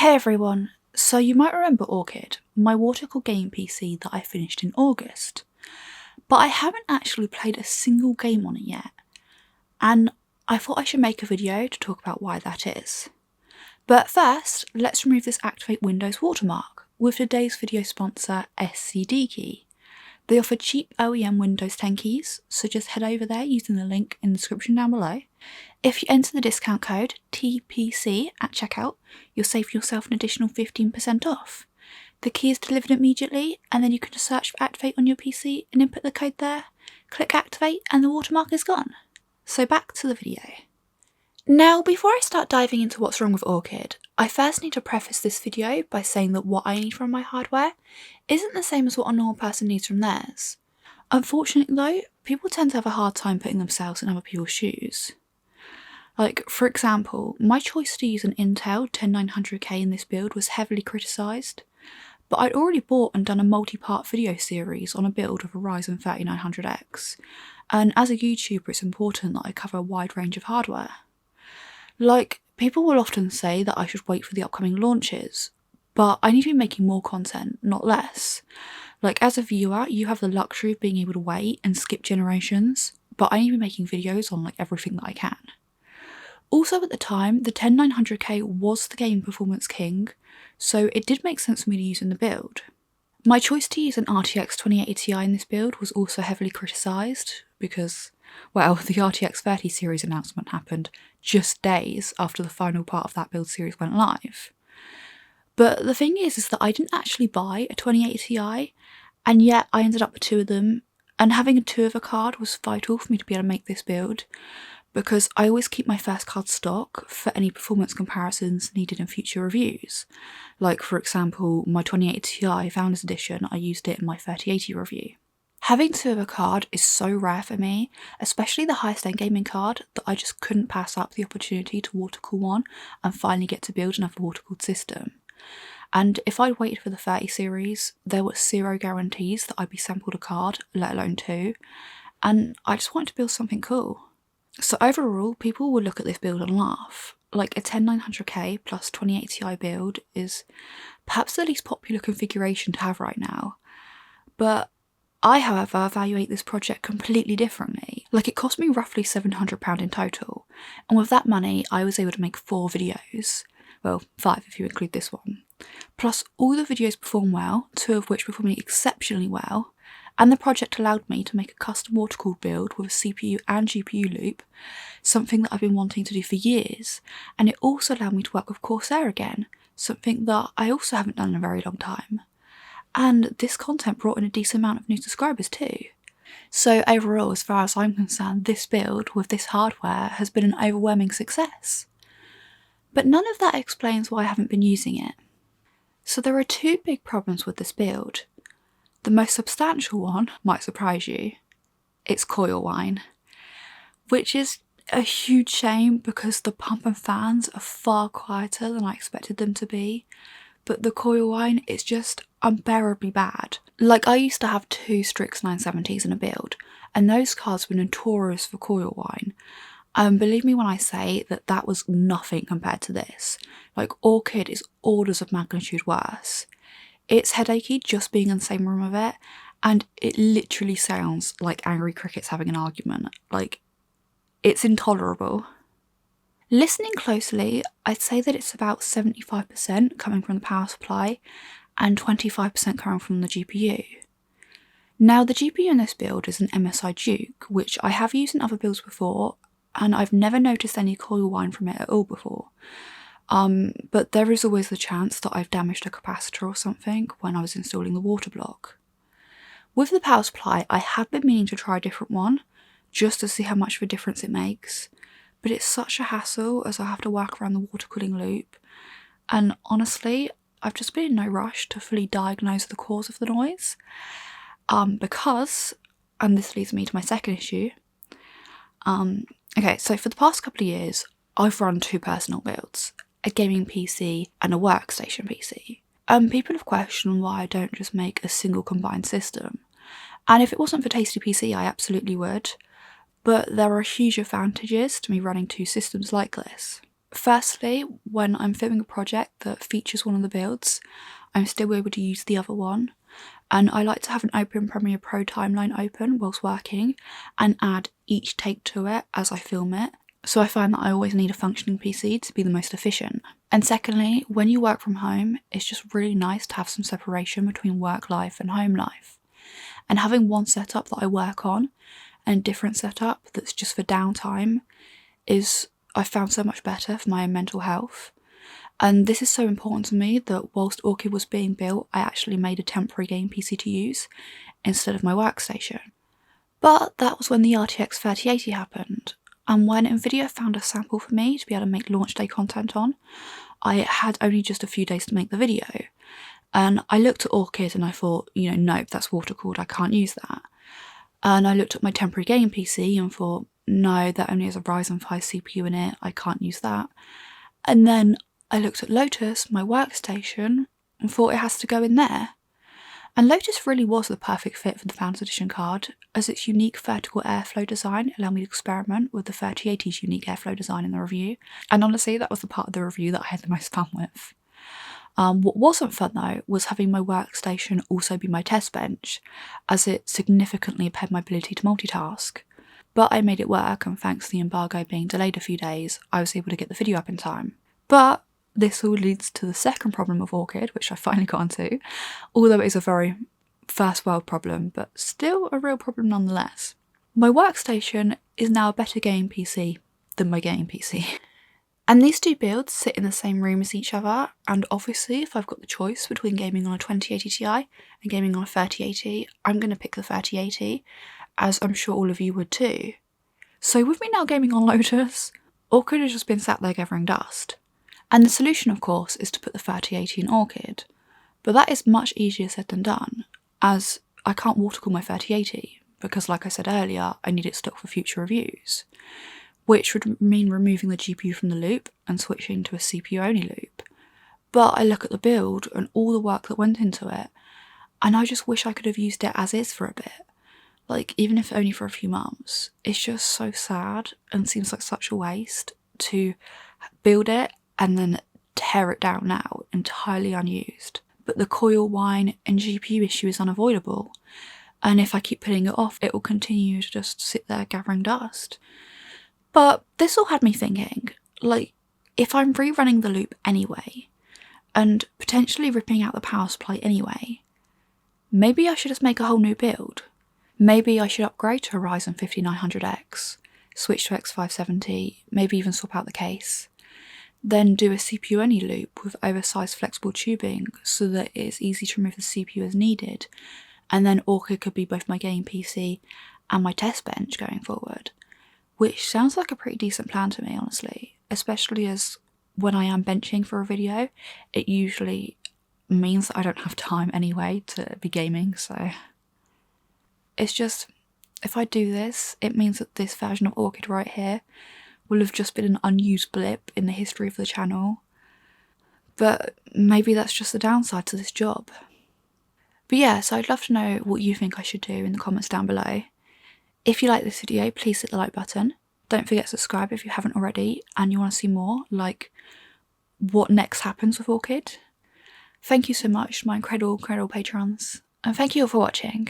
Hey everyone, so you might remember Orchid, my water-cooled game PC that I finished in August, but I haven't actually played a single game on it yet, and I thought I should make a video to talk about why that is. But first, let's remove this Activate Windows watermark with today's video sponsor SCD Key. They offer cheap OEM Windows 10 keys, so just head over there using the link in the description down below. If you enter the discount code TPC at checkout, you'll save yourself an additional 15% off. The key is delivered immediately, and then you can just search for Activate on your PC and input the code there, click Activate, and the watermark is gone. So back to the video. Now, before I start diving into what's wrong with Orchid, I first need to preface this video by saying that what I need from my hardware isn't the same as what a normal person needs from theirs. Unfortunately though, people tend to have a hard time putting themselves in other people's shoes. Like, for example, my choice to use an Intel 10900K in this build was heavily criticised, but I'd already bought and done a multi-part video series on a build of a Ryzen 3900X, and as a YouTuber it's important that I cover a wide range of hardware. Like, people will often say that I should wait for the upcoming launches, but I need to be making more content, not less. Like, as a viewer, you have the luxury of being able to wait and skip generations, but I need to be making videos on like everything that I can. Also at the time, the 10900K was the gaming performance king, so it did make sense for me to use in the build. My choice to use an RTX 2080 Ti in this build was also heavily criticised because, well, the RTX 30 series announcement happened just days after the final part of that build series went live. But the thing is that I didn't actually buy a 2080 Ti, and yet I ended up with two of them, and having a two of a card was vital for me to be able to make this build, because I always keep my first card stock for any performance comparisons needed in future reviews. Like, for example, my 2080 Ti Founders Edition, I used it in my 3080 review. Having two of a card is so rare for me, especially the highest end gaming card, that I just couldn't pass up the opportunity to watercool one and finally get to build another watercooled system. And if I'd waited for the 30 series, there were zero guarantees that I'd be sampled a card, let alone two, and I just wanted to build something cool. So overall, people will look at this build and laugh. Like, a 10900K plus 2080 Ti build is perhaps the least popular configuration to have right now, but I, however, evaluate this project completely differently. Like, it cost me roughly £700 in total, and with that money I was able to make 4 videos. Well, 5 if you include this one. Plus, all the videos perform well, 2 of which performing exceptionally well, and the project allowed me to make a custom water-cooled build with a CPU and GPU loop, something that I've been wanting to do for years, and it also allowed me to work with Corsair again, something that I also haven't done in a very long time. And this content brought in a decent amount of new subscribers too. So overall, as far as I'm concerned, this build with this hardware has been an overwhelming success. But none of that explains why I haven't been using it. So there are 2 big problems with this build. The most substantial one might surprise you. It's coil whine, which is a huge shame because the pump and fans are far quieter than I expected them to be, but the coil whine is just unbearably bad. Like, I used to have 2 Strix 970s in a build, and those cards were notorious for coil whine. Believe me when I say that that was nothing compared to this. Like, Orchid is orders of magnitude worse. It's headachy just being in the same room with it, and it literally sounds like angry crickets having an argument. Like, it's intolerable. Listening closely, I'd say that it's about 75% coming from the power supply and 25% coming from the GPU. Now, the GPU in this build is an MSI Duke, which I have used in other builds before, and I've never noticed any coil whine from it at all before. But there is always the chance that I've damaged a capacitor or something when I was installing the water block. With the power supply, I have been meaning to try a different one, just to see how much of a difference it makes, but it's such a hassle as I have to work around the water cooling loop, and honestly, I've just been in no rush to fully diagnose the cause of the noise, because, and this leads me to my second issue, okay, so for the past couple of years, I've run 2 personal builds, a gaming PC and a workstation PC. People have questioned why I don't just make a single combined system, and if it wasn't for TastyPC I absolutely would, but there are huge advantages to me running 2 systems like this. Firstly, when I'm filming a project that features one of the builds, I'm still able to use the other one. And I like to have an open Premiere Pro timeline open whilst working and add each take to it as I film it. So I find that I always need a functioning PC to be the most efficient. And secondly, when you work from home, it's just really nice to have some separation between work life and home life. And having one setup that I work on and a different setup that's just for downtime is, I found, so much better for my own mental health. And this is so important to me that whilst Orchid was being built, I actually made a temporary game PC to use instead of my workstation. But that was when the RTX 3080 happened, and when Nvidia found a sample for me to be able to make launch day content on, I had only just a few days to make the video. And I looked at Orchid and I thought, nope, that's water cooled, I can't use that. And I looked at my temporary game PC and thought, no, that only has a Ryzen 5 CPU in it, I can't use that. And then I looked at Lotus, my workstation, and thought it has to go in there. And Lotus really was the perfect fit for the Founders Edition card, as its unique vertical airflow design allowed me to experiment with the 3080's unique airflow design in the review. And honestly, that was the part of the review that I had the most fun with. What wasn't fun though was having my workstation also be my test bench, as it significantly impaired my ability to multitask. But I made it work, and thanks to the embargo being delayed a few days, I was able to get the video up in time. But this all leads to the second problem of Orchid, which I finally got onto, although it is a very first world problem, but still a real problem nonetheless. My workstation is now a better game PC than my game PC. And these two builds sit in the same room as each other, and obviously if I've got the choice between gaming on a 2080 Ti and gaming on a 3080, I'm going to pick the 3080, as I'm sure all of you would too. So with me now gaming on Lotus, Orchid has just been sat there gathering dust. And the solution, of course, is to put the 3080 in Orchid, but that is much easier said than done, as I can't watercool my 3080, because like I said earlier, I need it stocked for future reviews, which would mean removing the GPU from the loop and switching to a CPU only loop. But I look at the build and all the work that went into it, and I just wish I could have used it as is for a bit. Like, even if only for a few months. It's just so sad and seems like such a waste to build it and then tear it down now, entirely unused. But the coil whine and GPU issue is unavoidable, and if I keep putting it off, it will continue to just sit there gathering dust. But this all had me thinking, like, if I'm rerunning the loop anyway, and potentially ripping out the power supply anyway, maybe I should just make a whole new build. Maybe I should upgrade to a Ryzen 5900X, switch to X570, maybe even swap out the case. Then do a CPU only loop with oversized flexible tubing so that it is easy to remove the CPU as needed, and then Orchid could be both my game PC and my test bench going forward. Which sounds like a pretty decent plan to me, honestly, especially as when I am benching for a video, it usually means that I don't have time anyway to be gaming, so it's just, if I do this, it means that this version of Orchid right here will have just been an unused blip in the history of the channel. But maybe that's just the downside to this job. But yeah, so I'd love to know what you think I should do in the comments down below. If you like this video, please hit the like button. Don't forget to subscribe if you haven't already and you want to see more, like what next happens with Orchid. Thank you so much to my incredible patrons, and thank you all for watching.